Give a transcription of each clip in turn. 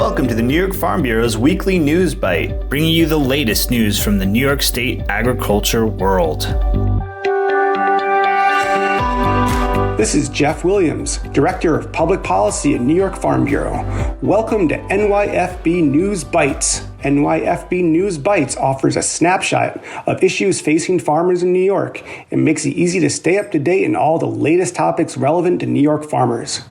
welcome to the New York Farm Bureau's weekly news bite, bringing you the latest news from the New York State agriculture world. This is Jeff Williams, Director of Public Policy at New York Farm Bureau. Welcome to NYFB News Bites. NYFB News Bites offers a snapshot of issues facing farmers in New York and makes it easy to stay up to date in all the latest topics relevant to New York farmers.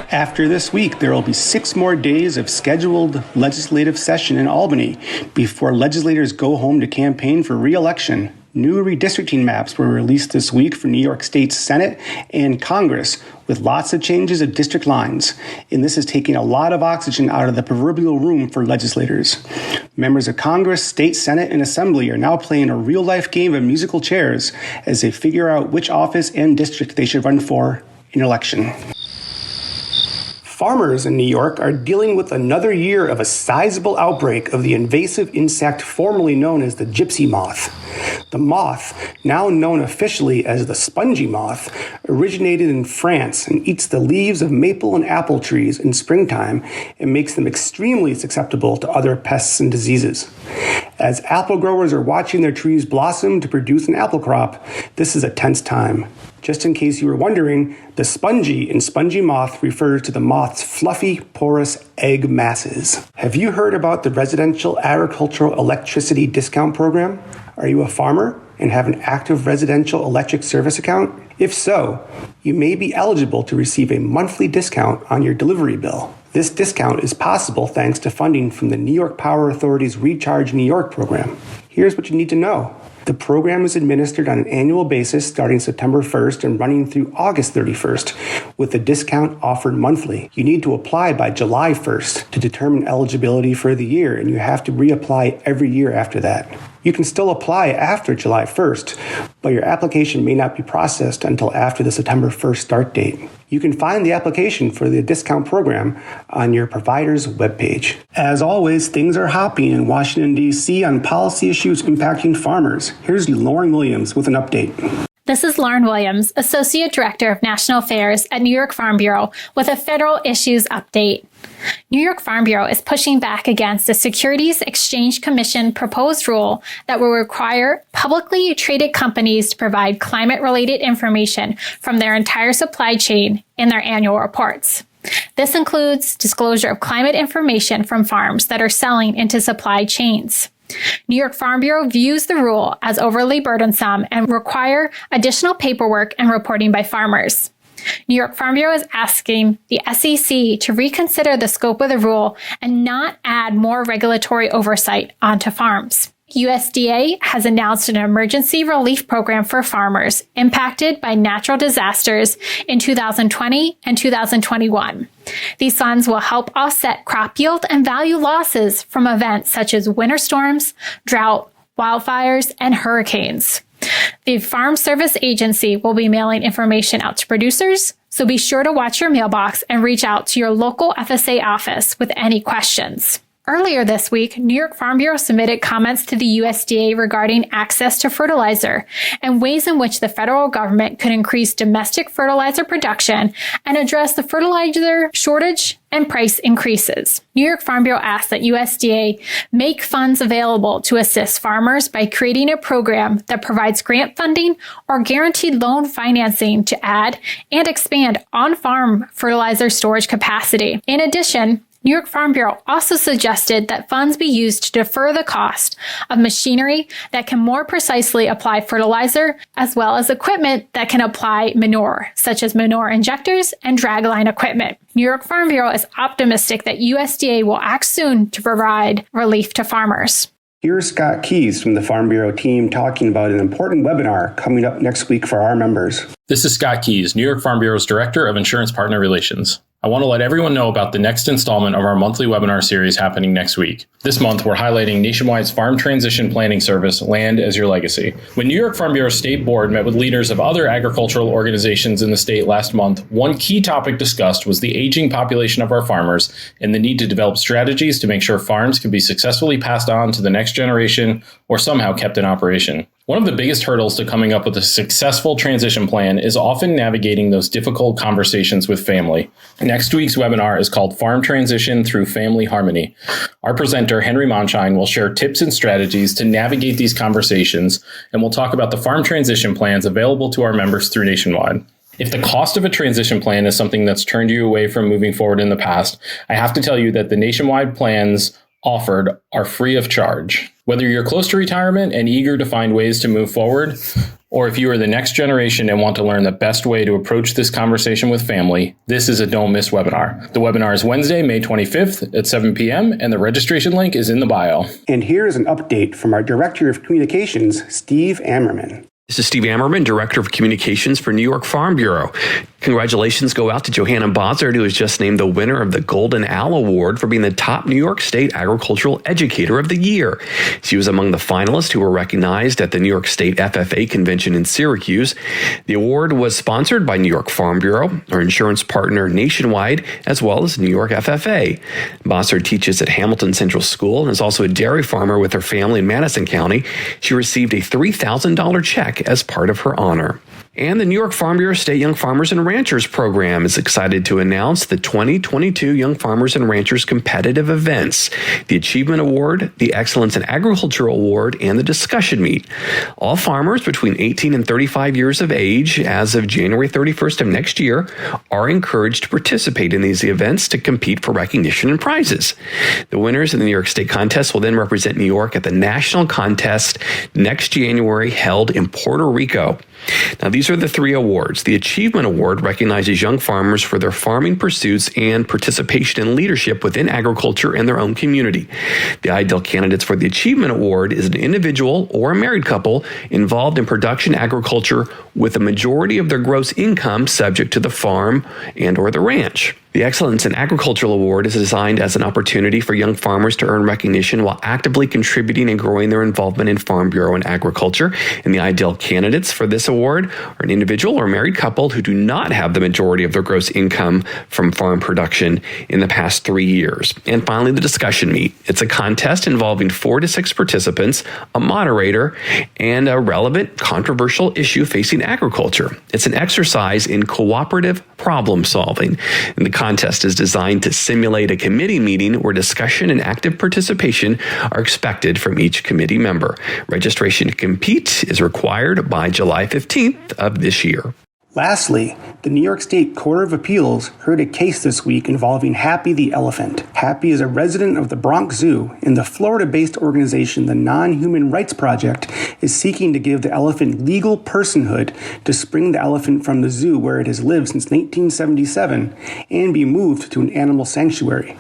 After this week, there will be 6 more days of scheduled legislative session in Albany before legislators go home to campaign for re-election. New redistricting maps were released this week for New York State's Senate and Congress, with lots of changes of district lines. And this is taking a lot of oxygen out of the proverbial room for legislators. Members of Congress, State, Senate, and Assembly are now playing a real-life game of musical chairs as they figure out which office and district they should run for in election. Farmers in New York are dealing with another year of a sizable outbreak of the invasive insect formerly known as the gypsy moth. The moth, now known officially as the spongy moth, originated in France and eats the leaves of maple and apple trees in springtime and makes them extremely susceptible to other pests and diseases. As apple growers are watching their trees blossom to produce an apple crop, this is a tense time. Just in case you were wondering, the spongy in spongy moth refers to the moth's fluffy, porous egg masses. Have you heard about the Residential Agricultural Electricity Discount Program? Are you a farmer and have an active residential electric service account? If so, you may be eligible to receive a monthly discount on your delivery bill. This discount is possible thanks to funding from the New York Power Authority's Recharge New York program. Here's what you need to know. The program is administered on an annual basis starting September 1st and running through August 31st, with the discount offered monthly. You need to apply by July 1st to determine eligibility for the year, and you have to reapply every year after that. You can still apply after July 1st, but your application may not be processed until after the September 1st start date. You can find the application for the discount program on your provider's webpage. As always, things are hopping in Washington, D.C. on policy issues impacting farmers. Here's Lauren Williams with an update. This is Lauren Williams, Associate Director of National Affairs at New York Farm Bureau, with a federal issues update. New York Farm Bureau is pushing back against the Securities Exchange Commission proposed rule that will require publicly traded companies to provide climate-related information from their entire supply chain in their annual reports. This includes disclosure of climate information from farms that are selling into supply chains. New York Farm Bureau views the rule as overly burdensome and require additional paperwork and reporting by farmers. New York Farm Bureau is asking the SEC to reconsider the scope of the rule and not add more regulatory oversight onto farms. USDA has announced an emergency relief program for farmers impacted by natural disasters in 2020 and 2021. These funds will help offset crop yield and value losses from events such as winter storms, drought, wildfires, and hurricanes. The Farm Service Agency will be mailing information out to producers, so be sure to watch your mailbox and reach out to your local FSA office with any questions. Earlier this week, New York Farm Bureau submitted comments to the USDA regarding access to fertilizer and ways in which the federal government could increase domestic fertilizer production and address the fertilizer shortage and price increases. New York Farm Bureau asked that USDA make funds available to assist farmers by creating a program that provides grant funding or guaranteed loan financing to add and expand on-farm fertilizer storage capacity. In addition, New York Farm Bureau also suggested that funds be used to defer the cost of machinery that can more precisely apply fertilizer, as well as equipment that can apply manure, such as manure injectors and dragline equipment. New York Farm Bureau is optimistic that USDA will act soon to provide relief to farmers. Here's Scott Keys from the Farm Bureau team talking about an important webinar coming up next week for our members. This is Scott Keys, New York Farm Bureau's Director of Insurance Partner Relations. I want to let everyone know about the next installment of our monthly webinar series happening next week. This month, we're highlighting Nationwide's farm transition planning service, Land as Your Legacy. When New York Farm Bureau State Board met with leaders of other agricultural organizations in the state last month, one key topic discussed was the aging population of our farmers and the need to develop strategies to make sure farms can be successfully passed on to the next generation or somehow kept in operation. One of the biggest hurdles to coming up with a successful transition plan is often navigating those difficult conversations with family. Next week's webinar is called Farm Transition Through Family Harmony. Our presenter, Henry Monshine, will share tips and strategies to navigate these conversations, and we'll talk about the farm transition plans available to our members through Nationwide. If the cost of a transition plan is something that's turned you away from moving forward in the past, I have to tell you that the Nationwide plans offered are free of charge. Whether you're close to retirement and eager to find ways to move forward, or if you are the next generation and want to learn the best way to approach this conversation with family, this is a don't miss webinar. The webinar is Wednesday, May 25th at 7 p.m., and the registration link is in the bio. And here is an update from our Director of Communications, Steve Ammerman. This is Steve Ammerman, Director of Communications for New York Farm Bureau. Congratulations go out to Johanna Bozzard, who was just named the winner of the Golden Owl Award for being the top New York State Agricultural Educator of the Year. She was among the finalists who were recognized at the New York State FFA Convention in Syracuse. The award was sponsored by New York Farm Bureau, our insurance partner Nationwide, as well as New York FFA. Bozzard teaches at Hamilton Central School and is also a dairy farmer with her family in Madison County. She received a $3,000 check as part of her honor. And the New York Farm Bureau State Young Farmers and Ranchers Program is excited to announce the 2022 Young Farmers and Ranchers competitive events, the Achievement Award, the Excellence in Agriculture Award, and the Discussion Meet. All farmers between 18 and 35 years of age as of January 31st of next year are encouraged to participate in these events to compete for recognition and prizes. The winners in the New York State contest will then represent New York at the national contest next January held in Puerto Rico. Now, these are the three awards. The Achievement Award recognizes young farmers for their farming pursuits and participation in leadership within agriculture and their own community. The ideal candidates for the Achievement Award is an individual or a married couple involved in production agriculture with a majority of their gross income subject to the farm and or the ranch. The Excellence in Agricultural Award is designed as an opportunity for young farmers to earn recognition while actively contributing and growing their involvement in Farm Bureau and agriculture. And the ideal candidates for this award are an individual or married couple who do not have the majority of their gross income from farm production in the past 3 years. And finally, the Discussion Meet. It's a contest involving 4 to 6 participants, a moderator, and a relevant, controversial issue facing agriculture. It's an exercise in cooperative problem solving. And the contest is designed to simulate a committee meeting where discussion and active participation are expected from each committee member. Registration to compete is required by July 15th of this year. Lastly, the New York State Court of Appeals heard a case this week involving Happy the elephant. Happy is a resident of the Bronx Zoo, and the Florida-based organization, the Non-Human Rights Project, is seeking to give the elephant legal personhood to spring the elephant from the zoo where it has lived since 1977 and be moved to an animal sanctuary,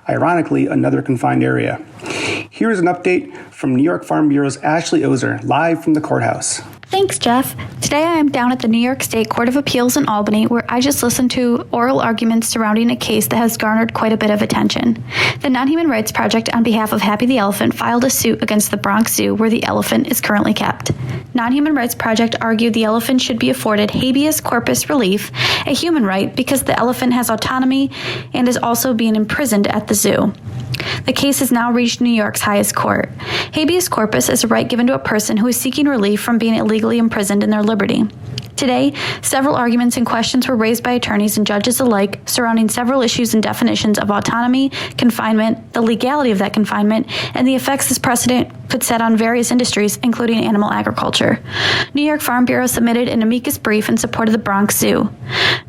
ironically, another confined area. Here's an update from New York Farm Bureau's Ashley Ozer, live from the courthouse. Thanks, Jeff. Today I am down at the New York State Court of Appeals in Albany, where I just listened to oral arguments surrounding a case that has garnered quite a bit of attention. The Non-Human Rights Project, on behalf of Happy the Elephant, filed a suit against the Bronx Zoo, where the elephant is currently kept. Non-Human Rights Project argued the elephant should be afforded habeas corpus relief, a human right, because the elephant has autonomy and is also being imprisoned at the zoo. The case has now reached New York's highest court. Habeas corpus is a right given to a person who is seeking relief from being illegally imprisoned in their liberty. Today, several arguments and questions were raised by attorneys and judges alike surrounding several issues and definitions of autonomy, confinement, the legality of that confinement, and the effects this precedent could set on various industries, including animal agriculture. New York Farm Bureau submitted an amicus brief in support of the Bronx Zoo.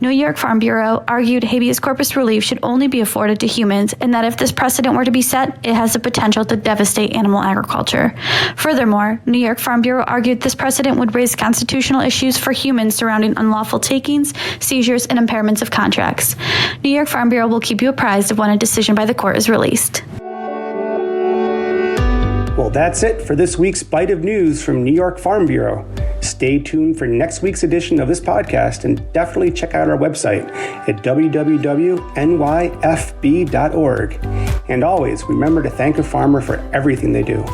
New York Farm Bureau argued habeas corpus relief should only be afforded to humans, and that if this precedent were to be set, it has the potential to devastate animal agriculture. Furthermore, New York Farm Bureau argued this precedent would raise constitutional issues for humans surrounding unlawful takings, seizures, and impairments of contracts. New York Farm Bureau will keep you apprised of when a decision by the court is released. Well, that's it for this week's Bite of News from New York Farm Bureau. Stay tuned for next week's edition of this podcast and definitely check out our website at www.nyfb.org. And always remember to thank a farmer for everything they do.